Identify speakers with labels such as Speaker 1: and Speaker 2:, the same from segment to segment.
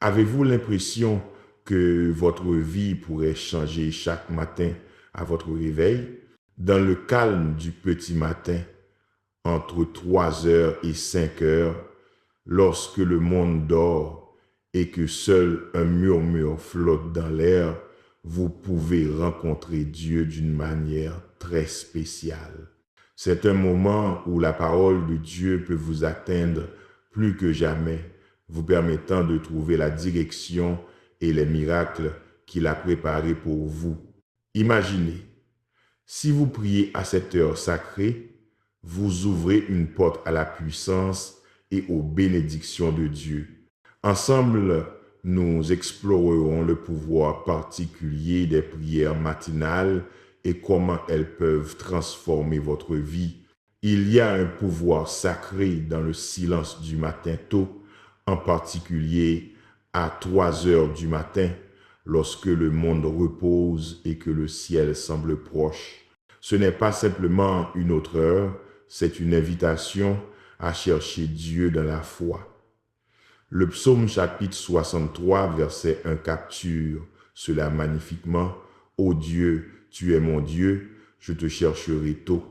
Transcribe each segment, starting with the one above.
Speaker 1: Avez-vous l'impression que votre vie pourrait changer chaque matin à votre réveil? Dans le calme du petit matin, entre 3 heures et 5 heures, lorsque le monde dort et que seul un murmure flotte dans l'air, vous pouvez rencontrer Dieu d'une manière très spéciale. C'est un moment où la parole de Dieu peut vous atteindre plus que jamais, vous permettant de trouver la direction et les miracles qu'il a préparés pour vous. Imaginez, si vous priez à cette heure sacrée, vous ouvrez une porte à la puissance et aux bénédictions de Dieu. Ensemble, nous explorerons le pouvoir particulier des prières matinales et comment elles peuvent transformer votre vie. Il y a un pouvoir sacré dans le silence du matin tôt, en particulier à 3 heures du matin, lorsque le monde repose et que le ciel semble proche. Ce n'est pas simplement une autre heure, c'est une invitation à chercher Dieu dans la foi. Le psaume chapitre 63, verset 1 capture cela magnifiquement. Ô Dieu, tu es mon Dieu, je te chercherai tôt.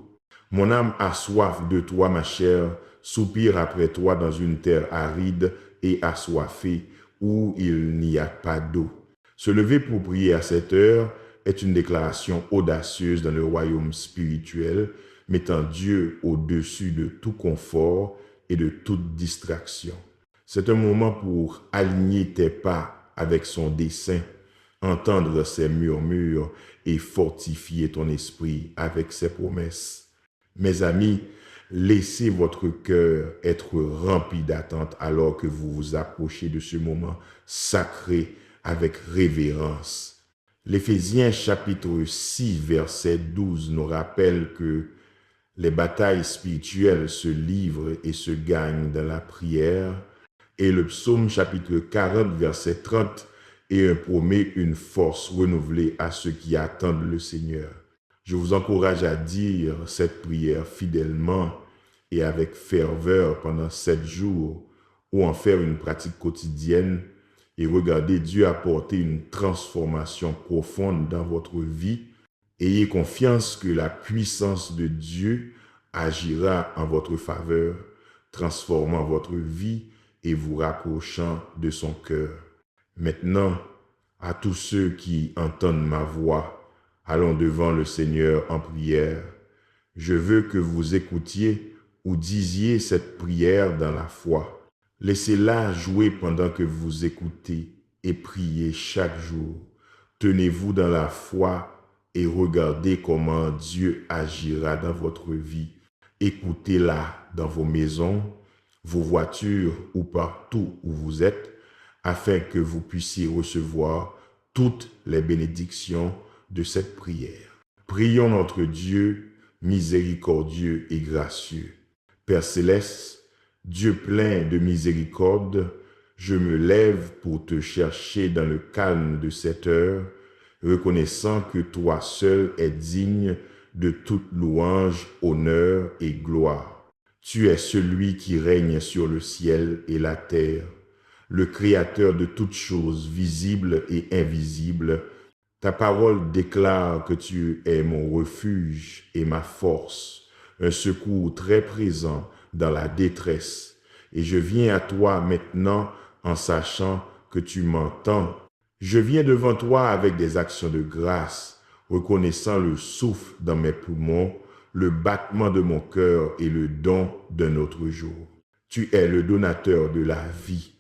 Speaker 1: Mon âme a soif de toi, ma chair, soupire après toi dans une terre aride et assoiffée, où il n'y a pas d'eau. Se lever pour prier à cette heure est une déclaration audacieuse dans le royaume spirituel, mettant Dieu au-dessus de tout confort et de toute distraction. C'est un moment pour aligner tes pas avec son dessein, entendre ses murmures et fortifier ton esprit avec ses promesses. Mes amis, laissez votre cœur être rempli d'attente alors que vous vous approchez de ce moment sacré avec révérence. L'Éphésiens chapitre 6, verset 12 nous rappelle que les batailles spirituelles se livrent et se gagnent dans la prière, et le psaume chapitre 40, verset 30 promet une force renouvelée à ceux qui attendent le Seigneur. Je vous encourage à dire cette prière fidèlement et avec ferveur pendant 7 jours, ou en faire une pratique quotidienne et regardez Dieu apporter une transformation profonde dans votre vie. Ayez confiance que la puissance de Dieu agira en votre faveur, transformant votre vie et vous rapprochant de son cœur. Maintenant, à tous ceux qui entendent ma voix, allons devant le Seigneur en prière. Je veux que vous écoutiez ou disiez cette prière dans la foi. Laissez-la jouer pendant que vous écoutez et priez chaque jour. Tenez-vous dans la foi et regardez comment Dieu agira dans votre vie. Écoutez-la dans vos maisons, vos voitures ou partout où vous êtes, afin que vous puissiez recevoir toutes les bénédictions de cette prière. Prions notre Dieu miséricordieux et gracieux. Père céleste, Dieu plein de miséricorde, je me lève pour te chercher dans le calme de cette heure, reconnaissant que toi seul es digne de toute louange, honneur et gloire. Tu es celui qui règne sur le ciel et la terre, le Créateur de toutes choses visibles et invisibles. Ta parole déclare que tu es mon refuge et ma force, un secours très présent dans la détresse. Et je viens à toi maintenant en sachant que tu m'entends. Je viens devant toi avec des actions de grâce, reconnaissant le souffle dans mes poumons, le battement de mon cœur et le don d'un autre jour. Tu es le donateur de la vie,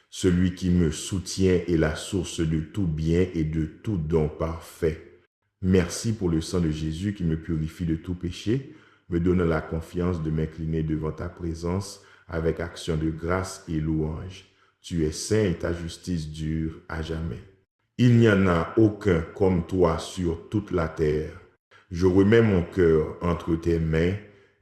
Speaker 1: celui qui me soutient et la source de tout bien et de tout don parfait. Merci pour le sang de Jésus qui me purifie de tout péché, me donne la confiance de m'incliner devant ta présence avec action de grâce et louange. Tu es saint et ta justice dure à jamais. Il n'y en a aucun comme toi sur toute la terre. Je remets mon cœur entre tes mains,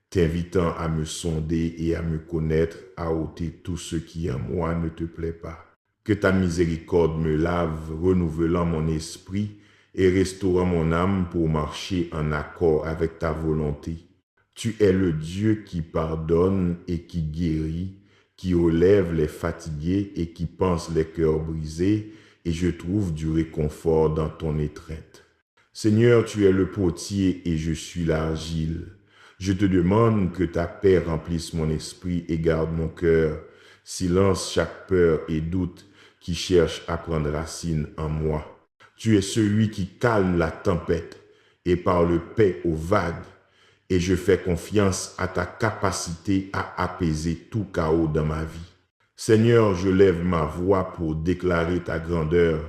Speaker 1: t'invitant à me sonder et à me connaître, à ôter tout ce qui en moi ne te plaît pas. Que ta miséricorde me lave, renouvelant mon esprit et restaurant mon âme pour marcher en accord avec ta volonté. Tu es le Dieu qui pardonne et qui guérit, qui relève les fatigués et qui panse les cœurs brisés, et je trouve du réconfort dans ton étreinte. Seigneur, tu es le potier et je suis l'argile. Je te demande que ta paix remplisse mon esprit et garde mon cœur. Silence chaque peur et doute qui cherche à prendre racine en moi. Tu es celui qui calme la tempête et parle paix aux vagues. Et je fais confiance à ta capacité à apaiser tout chaos dans ma vie. Seigneur, je lève ma voix pour déclarer ta grandeur,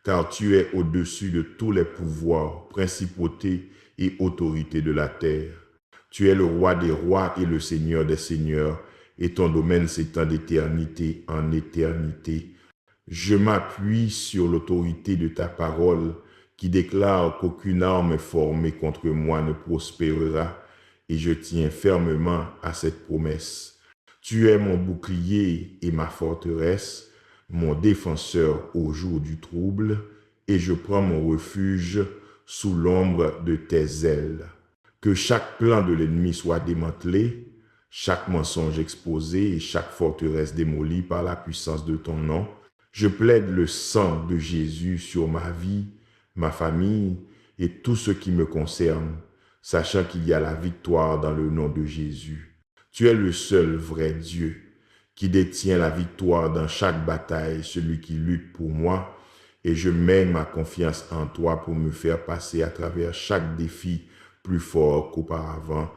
Speaker 1: car tu es au-dessus de tous les pouvoirs, principautés et autorités de la terre. Tu es le roi des rois et le seigneur des seigneurs, et ton domaine s'étend d'éternité en éternité. Je m'appuie sur l'autorité de ta parole, qui déclare qu'aucune arme formée contre moi ne prospérera, et je tiens fermement à cette promesse. Tu es mon bouclier et ma forteresse, mon défenseur au jour du trouble, et je prends mon refuge sous l'ombre de tes ailes. Que chaque plan de l'ennemi soit démantelé, chaque mensonge exposé et chaque forteresse démolie par la puissance de ton nom. Je plaide le sang de Jésus sur ma vie, ma famille et tout ce qui me concerne, sachant qu'il y a la victoire dans le nom de Jésus. Tu es le seul vrai Dieu qui détient la victoire dans chaque bataille, celui qui lutte pour moi, et je mets ma confiance en toi pour me faire passer à travers chaque défi plus fort qu'auparavant.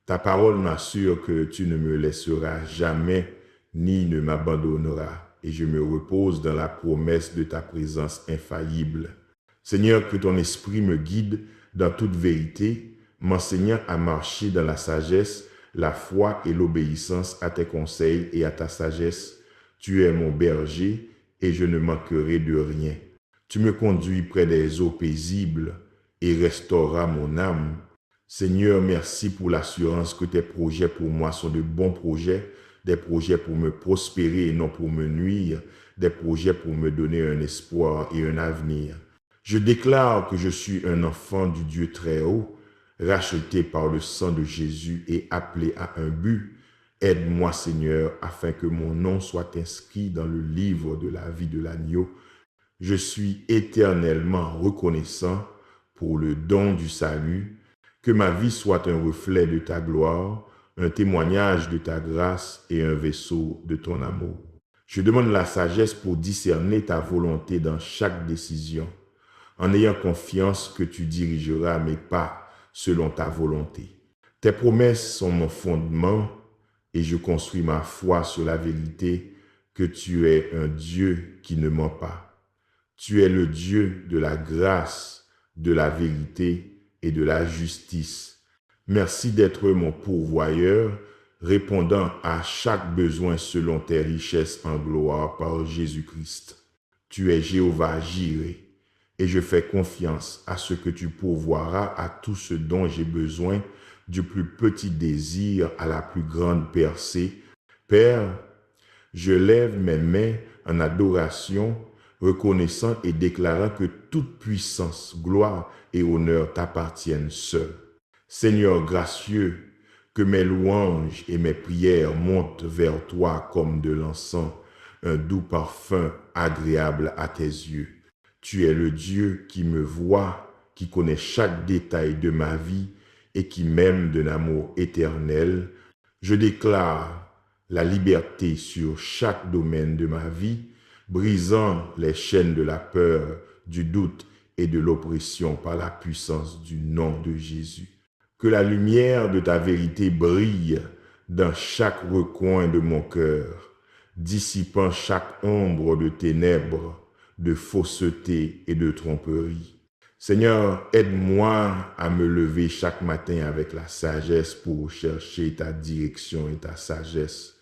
Speaker 1: Ta parole m'assure que tu ne me laisseras jamais ni ne m'abandonneras, et je me repose dans la promesse de ta présence infaillible. Seigneur, que ton esprit me guide dans toute vérité, m'enseignant à marcher dans la sagesse, la foi et l'obéissance à tes conseils et à ta sagesse. Tu es mon berger et je ne manquerai de rien. Tu me conduis près des eaux paisibles et restaureras mon âme. Seigneur, merci pour l'assurance que tes projets pour moi sont de bons projets, des projets pour me prospérer et non pour me nuire, des projets pour me donner un espoir et un avenir. Je déclare que je suis un enfant du Dieu très haut, racheté par le sang de Jésus et appelé à un but. Aide-moi, Seigneur, afin que mon nom soit inscrit dans le livre de la vie de l'agneau. Je suis éternellement reconnaissant pour le don du salut, que ma vie soit un reflet de ta gloire, un témoignage de ta grâce et un vaisseau de ton amour. Je demande la sagesse pour discerner ta volonté dans chaque décision, en ayant confiance que tu dirigeras mes pas selon ta volonté. Tes promesses sont mon fondement et je construis ma foi sur la vérité que tu es un Dieu qui ne ment pas. Tu es le Dieu de la grâce, de la vérité et de la justice. Merci d'être mon pourvoyeur, répondant à chaque besoin selon tes richesses en gloire par Jésus-Christ. Tu es Jéhovah Jireh, et je fais confiance à ce que tu pourvoiras à tout ce dont j'ai besoin, du plus petit désir à la plus grande percée. Père, je lève mes mains en adoration, reconnaissant et déclarant que toute puissance, gloire et honneur t'appartiennent seuls. Seigneur gracieux, que mes louanges et mes prières montent vers toi comme de l'encens, un doux parfum agréable à tes yeux. Tu es le Dieu qui me voit, qui connaît chaque détail de ma vie et qui m'aime d'un amour éternel. Je déclare la liberté sur chaque domaine de ma vie, brisant les chaînes de la peur, du doute et de l'oppression par la puissance du nom de Jésus. Que la lumière de ta vérité brille dans chaque recoin de mon cœur, dissipant chaque ombre de ténèbres, de fausseté et de tromperie. Seigneur, aide-moi à me lever chaque matin avec la sagesse pour chercher ta direction et ta sagesse.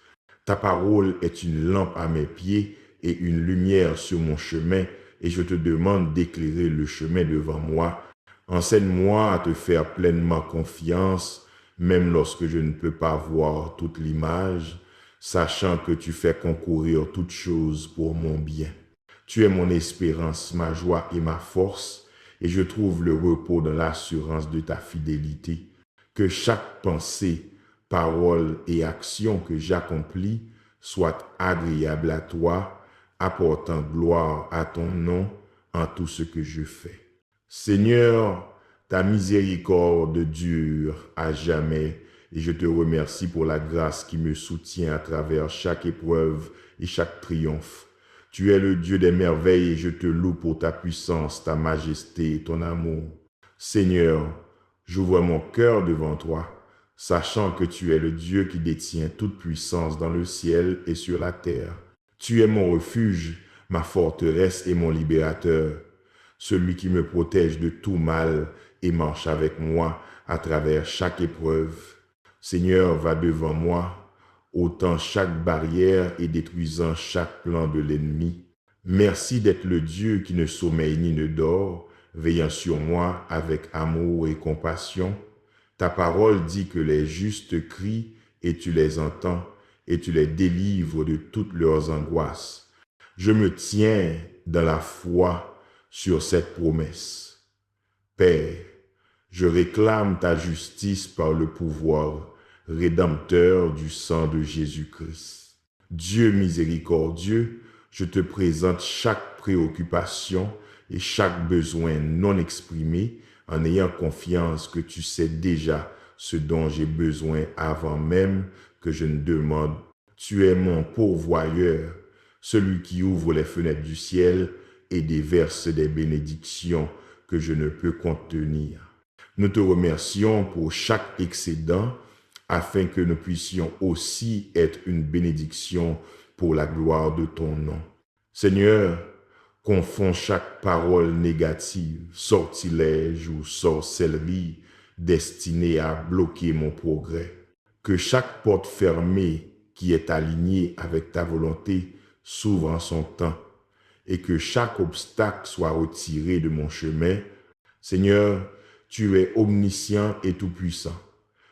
Speaker 1: Ta parole est une lampe à mes pieds et une lumière sur mon chemin, et je te demande d'éclairer le chemin devant moi. Enseigne-moi à te faire pleinement confiance, même lorsque je ne peux pas voir toute l'image, sachant que tu fais concourir toutes choses pour mon bien. Tu es mon espérance, ma joie et ma force, et je trouve le repos dans l'assurance de ta fidélité. Que chaque pensée, parole et action que j'accomplis soit agréable à toi, apportant gloire à ton nom en tout ce que je fais. Seigneur, ta miséricorde dure à jamais et je te remercie pour la grâce qui me soutient à travers chaque épreuve et chaque triomphe. Tu es le Dieu des merveilles et je te loue pour ta puissance, ta majesté et ton amour. Seigneur, j'ouvre mon cœur devant toi, sachant que tu es le Dieu qui détient toute puissance dans le ciel et sur la terre. Tu es mon refuge, ma forteresse et mon libérateur, celui qui me protège de tout mal et marche avec moi à travers chaque épreuve. Seigneur, va devant moi, ôtant chaque barrière et détruisant chaque plan de l'ennemi. Merci d'être le Dieu qui ne sommeille ni ne dort, veillant sur moi avec amour et compassion. Ta parole dit que les justes crient et tu les entends et tu les délivres de toutes leurs angoisses. Je me tiens dans la foi sur cette promesse. Père, je réclame ta justice par le pouvoir rédempteur du sang de Jésus-Christ. Dieu miséricordieux, je te présente chaque préoccupation et chaque besoin non exprimé en ayant confiance que tu sais déjà ce dont j'ai besoin avant même que je ne demande. Tu es mon pourvoyeur, celui qui ouvre les fenêtres du ciel et déverse des bénédictions que je ne peux contenir. Nous te remercions pour chaque excédent afin que nous puissions aussi être une bénédiction pour la gloire de ton nom. Seigneur, confonds chaque parole négative, sortilège ou sorcellerie destinée à bloquer mon progrès. Que chaque porte fermée qui est alignée avec ta volonté s'ouvre en son temps et que chaque obstacle soit retiré de mon chemin. Seigneur, tu es omniscient et tout-puissant.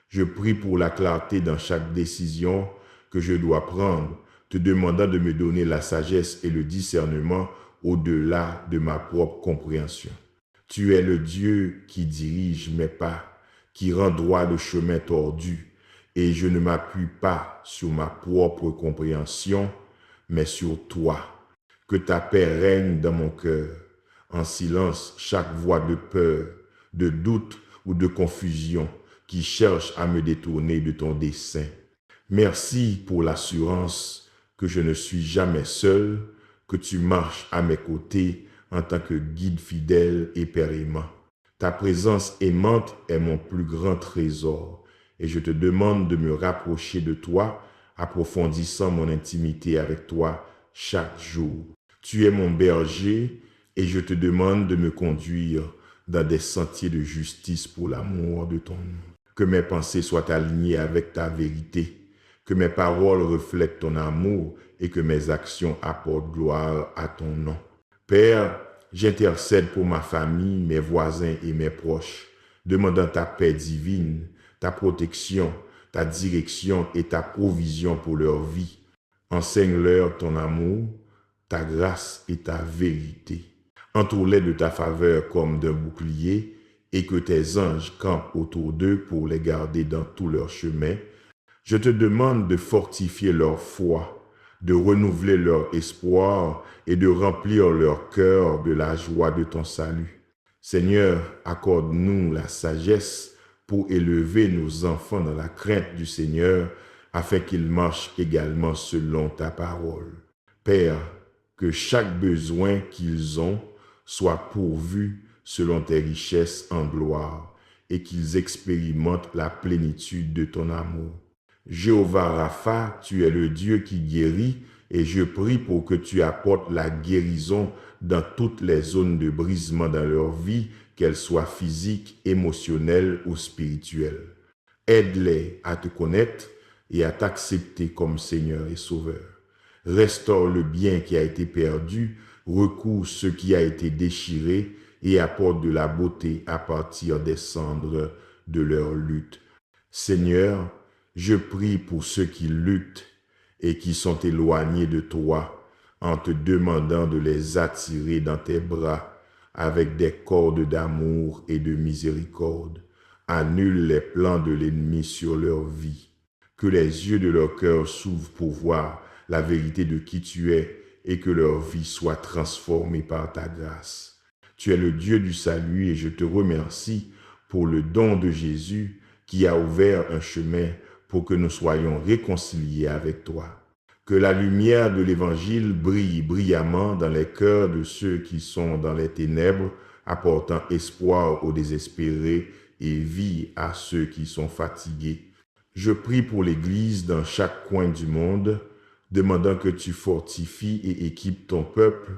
Speaker 1: Je prie pour la clarté dans chaque décision que je dois prendre, te demandant de me donner la sagesse et le discernement au-delà de ma propre compréhension. Tu es le Dieu qui dirige mes pas, qui rend droit le chemin tordu, et je ne m'appuie pas sur ma propre compréhension, mais sur toi. Que ta paix règne dans mon cœur. En silence, chaque voix de peur, de doute ou de confusion qui cherche à me détourner de ton dessein. Merci pour l'assurance que je ne suis jamais seul, que tu marches à mes côtés en tant que guide fidèle et père aimant. Ta présence aimante est mon plus grand trésor et je te demande de me rapprocher de toi, approfondissant mon intimité avec toi chaque jour. Tu es mon berger et je te demande de me conduire dans des sentiers de justice pour l'amour de ton nom. Que mes pensées soient alignées avec ta vérité, que mes paroles reflètent ton amour et que mes actions apportent gloire à ton nom. Père, j'intercède pour ma famille, mes voisins et mes proches, demandant ta paix divine, ta protection, ta direction et ta provision pour leur vie. Enseigne-leur ton amour, ta grâce et ta vérité. Entoure-les de ta faveur comme d'un bouclier et que tes anges campent autour d'eux pour les garder dans tout leur chemin. Je te demande de fortifier leur foi, de renouveler leur espoir et de remplir leur cœur de la joie de ton salut. Seigneur, accorde-nous la sagesse pour élever nos enfants dans la crainte du Seigneur, afin qu'ils marchent également selon ta parole. Père, que chaque besoin qu'ils ont soit pourvu selon tes richesses en gloire, et qu'ils expérimentent la plénitude de ton amour. Jéhovah Rapha, tu es le Dieu qui guérit, et je prie pour que tu apportes la guérison dans toutes les zones de brisement dans leur vie, qu'elles soient physiques, émotionnelles ou spirituelles. Aide-les à te connaître et à t'accepter comme Seigneur et Sauveur. Restaure le bien qui a été perdu, recoue ce qui a été déchiré et apporte de la beauté à partir des cendres de leur lutte. Seigneur, je prie pour ceux qui luttent et qui sont éloignés de toi, en te demandant de les attirer dans tes bras avec des cordes d'amour et de miséricorde. Annule les plans de l'ennemi sur leur vie. Que les yeux de leur cœur s'ouvrent pour voir la vérité de qui tu es et que leur vie soit transformée par ta grâce. Tu es le Dieu du salut et je te remercie pour le don de Jésus qui a ouvert un chemin pour que nous soyons réconciliés avec toi. Que la lumière de l'Évangile brille brillamment dans les cœurs de ceux qui sont dans les ténèbres, apportant espoir aux désespérés et vie à ceux qui sont fatigués. Je prie pour l'Église dans chaque coin du monde, demandant que tu fortifies et équipes ton peuple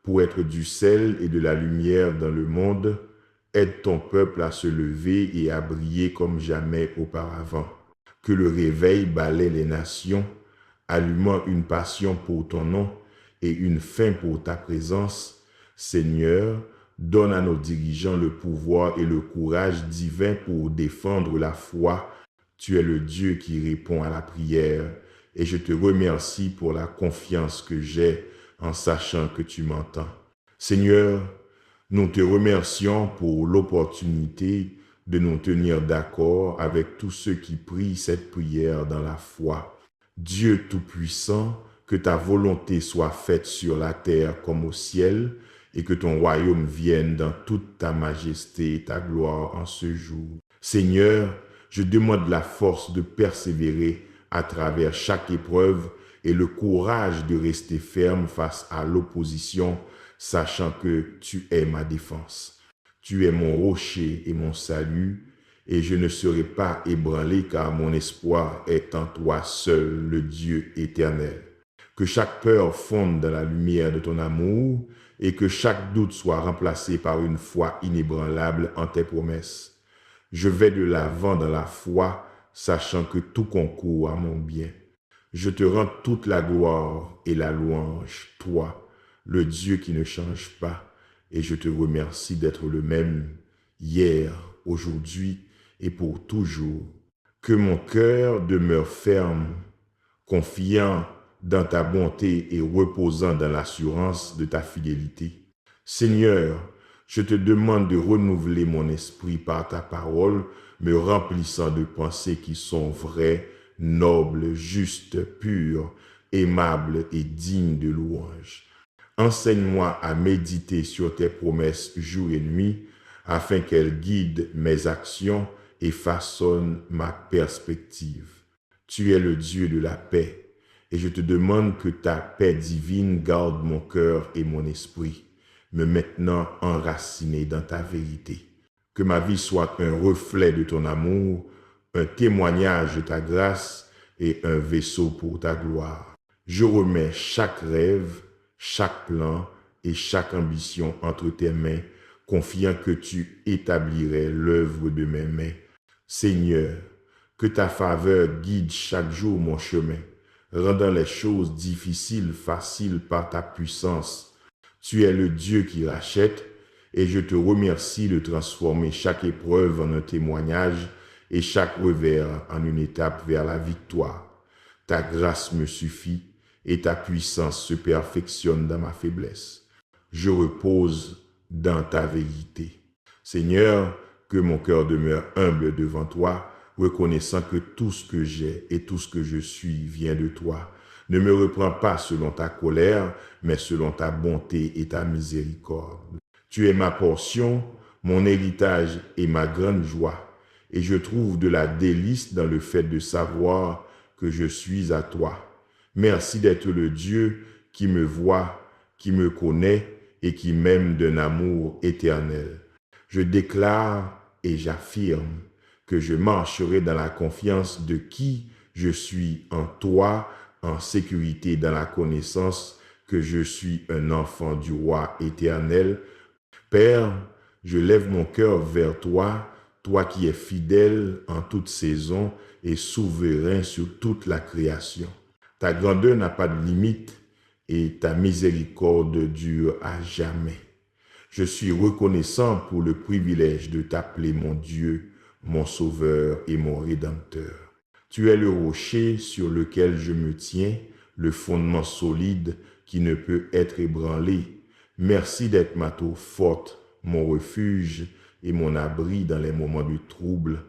Speaker 1: pour être du sel et de la lumière dans le monde. Aide ton peuple à se lever et à briller comme jamais auparavant. Que le réveil balaie les nations, allumant une passion pour ton nom et une faim pour ta présence. Seigneur, donne à nos dirigeants le pouvoir et le courage divin pour défendre la foi. Tu es le Dieu qui répond à la prière et je te remercie pour la confiance que j'ai en sachant que tu m'entends. Seigneur, nous te remercions pour l'opportunité de nous tenir d'accord avec tous ceux qui prient cette prière dans la foi. Dieu Tout-Puissant, que ta volonté soit faite sur la terre comme au ciel et que ton royaume vienne dans toute ta majesté et ta gloire en ce jour. Seigneur, je demande la force de persévérer à travers chaque épreuve et le courage de rester ferme face à l'opposition, sachant que tu es ma défense. Tu es mon rocher et mon salut, et je ne serai pas ébranlé car mon espoir est en toi seul, le Dieu éternel. Que chaque peur fonde dans la lumière de ton amour et que chaque doute soit remplacé par une foi inébranlable en tes promesses. Je vais de l'avant dans la foi, sachant que tout concourt à mon bien. Je te rends toute la gloire et la louange, toi, le Dieu qui ne change pas, et je te remercie d'être le même hier, aujourd'hui et pour toujours. Que mon cœur demeure ferme, confiant dans ta bonté et reposant dans l'assurance de ta fidélité. Seigneur, je te demande de renouveler mon esprit par ta parole, me remplissant de pensées qui sont vraies, nobles, justes, pures, aimables et dignes de louange. Enseigne-moi à méditer sur tes promesses jour et nuit, afin qu'elles guident mes actions et façonnent ma perspective. Tu es le Dieu de la paix, et je te demande que ta paix divine garde mon cœur et mon esprit, me maintenant enraciné dans ta vérité. Que ma vie soit un reflet de ton amour, un témoignage de ta grâce et un vaisseau pour ta gloire. Je remets chaque rêve, chaque plan et chaque ambition entre tes mains, confiant que tu établirais l'œuvre de mes mains. Seigneur, que ta faveur guide chaque jour mon chemin, rendant les choses difficiles faciles par ta puissance. Tu es le Dieu qui rachète, et je te remercie de transformer chaque épreuve en un témoignage et chaque revers en une étape vers la victoire. Ta grâce me suffit et ta puissance se perfectionne dans ma faiblesse. Je repose dans ta vérité. Seigneur, que mon cœur demeure humble devant toi, reconnaissant que tout ce que j'ai et tout ce que je suis vient de toi. Ne me reprends pas selon ta colère, mais selon ta bonté et ta miséricorde. Tu es ma portion, mon héritage et ma grande joie, et je trouve de la délice dans le fait de savoir que je suis à toi. Merci d'être le Dieu qui me voit, qui me connaît et qui m'aime d'un amour éternel. Je déclare et j'affirme que je marcherai dans la confiance de qui je suis en toi, en sécurité dans la connaissance que je suis un enfant du roi éternel. Père, je lève mon cœur vers toi, toi qui es fidèle en toute saison et souverain sur toute la création. Ta grandeur n'a pas de limite et ta miséricorde dure à jamais. Je suis reconnaissant pour le privilège de t'appeler mon Dieu, mon Sauveur et mon Rédempteur. Tu es le rocher sur lequel je me tiens, le fondement solide qui ne peut être ébranlé. Merci d'être ma tour forte, mon refuge et mon abri dans les moments de trouble.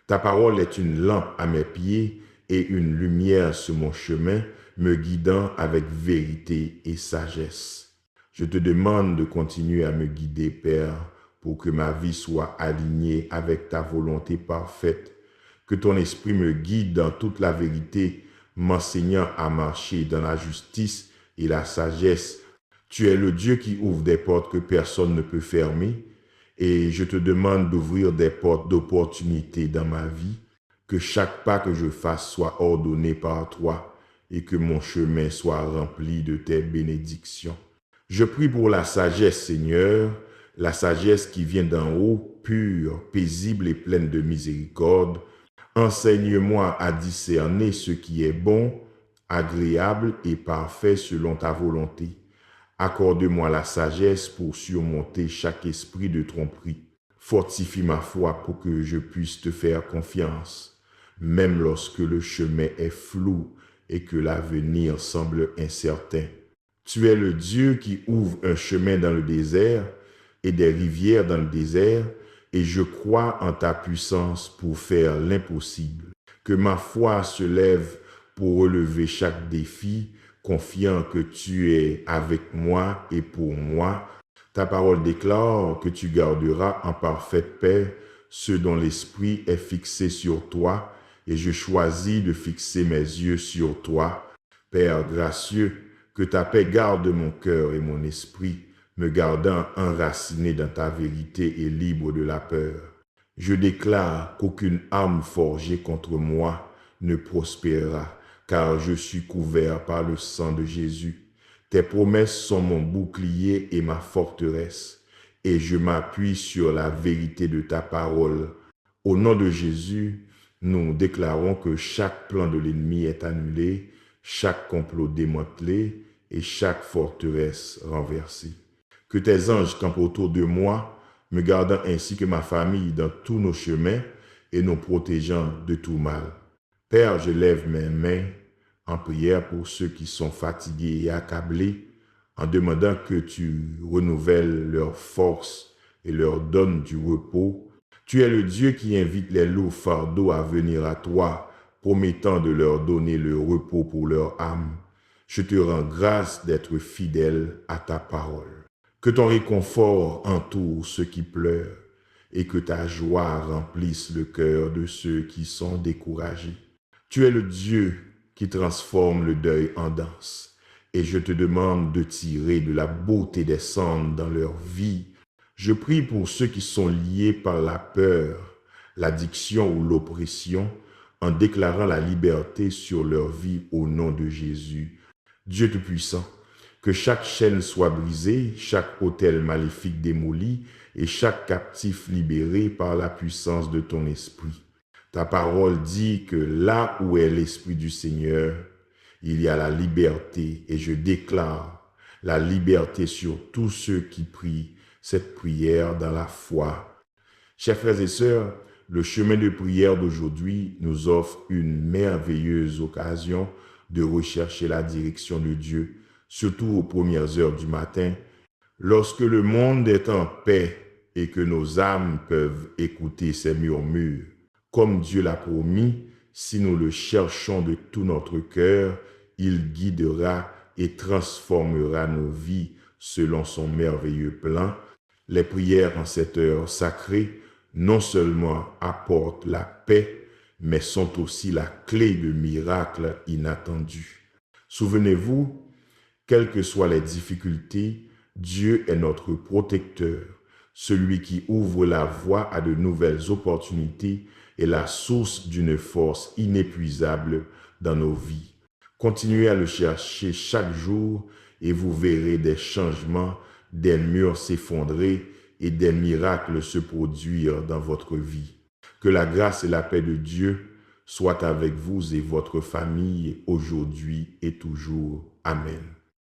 Speaker 1: Ta parole est une lampe à mes pieds et une lumière sur mon chemin, me guidant avec vérité et sagesse. Je te demande de continuer à me guider, Père, pour que ma vie soit alignée avec ta volonté parfaite. Que ton esprit me guide dans toute la vérité, m'enseignant à marcher dans la justice et la sagesse. Tu es le Dieu qui ouvre des portes que personne ne peut fermer, et je te demande d'ouvrir des portes d'opportunité dans ma vie, que chaque pas que je fasse soit ordonné par toi et que mon chemin soit rempli de tes bénédictions. Je prie pour la sagesse, Seigneur, la sagesse qui vient d'en haut, pure, paisible et pleine de miséricorde. Enseigne-moi à discerner ce qui est bon, agréable et parfait selon ta volonté. Accorde-moi la sagesse pour surmonter chaque esprit de tromperie. Fortifie ma foi pour que je puisse te faire confiance, même lorsque le chemin est flou et que l'avenir semble incertain. Tu es le Dieu qui ouvre un chemin dans le désert et des rivières dans le désert, et je crois en ta puissance pour faire l'impossible. Que ma foi se lève pour relever chaque défi, confiant que tu es avec moi et pour moi. Ta parole déclare que tu garderas en parfaite paix ceux dont l'esprit est fixé sur toi, et je choisis de fixer mes yeux sur toi. Père gracieux, que ta paix garde mon cœur et mon esprit, me gardant enraciné dans ta vérité et libre de la peur. Je déclare qu'aucune arme forgée contre moi ne prospérera, car je suis couvert par le sang de Jésus. Tes promesses sont mon bouclier et ma forteresse, et je m'appuie sur la vérité de ta parole. Au nom de Jésus, nous déclarons que chaque plan de l'ennemi est annulé, chaque complot démantelé et chaque forteresse renversée. Que tes anges campent autour de moi, me gardant ainsi que ma famille dans tous nos chemins et nous protégeant de tout mal. Père, je lève mes mains en prière pour ceux qui sont fatigués et accablés, en demandant que tu renouvelles leur force et leur donnes du repos. Tu es le Dieu qui invite les lourds fardeaux à venir à toi, promettant de leur donner le repos pour leur âme. Je te rends grâce d'être fidèle à ta parole. Que ton réconfort entoure ceux qui pleurent et que ta joie remplisse le cœur de ceux qui sont découragés. Tu es le Dieu qui transforme le deuil en danse, et je te demande de tirer de la beauté des cendres dans leur vie. Je prie pour ceux qui sont liés par la peur, l'addiction ou l'oppression, en déclarant la liberté sur leur vie au nom de Jésus. Dieu Tout-Puissant, que chaque chaîne soit brisée, chaque autel maléfique démoli et chaque captif libéré par la puissance de ton esprit. Ta parole dit que là où est l'esprit du Seigneur, il y a la liberté, et je déclare la liberté sur tous ceux qui prient cette prière dans la foi. Chers frères et sœurs, le chemin de prière d'aujourd'hui nous offre une merveilleuse occasion de rechercher la direction de Dieu, surtout aux premières heures du matin, lorsque le monde est en paix et que nos âmes peuvent écouter ses murmures. Comme Dieu l'a promis, si nous le cherchons de tout notre cœur, il guidera et transformera nos vies selon son merveilleux plan. Les prières en cette heure sacrée non seulement apportent la paix, mais sont aussi la clé de miracles inattendus. Souvenez-vous, quelles que soient les difficultés, Dieu est notre protecteur, celui qui ouvre la voie à de nouvelles opportunités et la source d'une force inépuisable dans nos vies. Continuez à le chercher chaque jour et vous verrez des changements, des murs s'effondrer et des miracles se produire dans votre vie. Que la grâce et la paix de Dieu soient avec vous et votre famille aujourd'hui et toujours. Amen.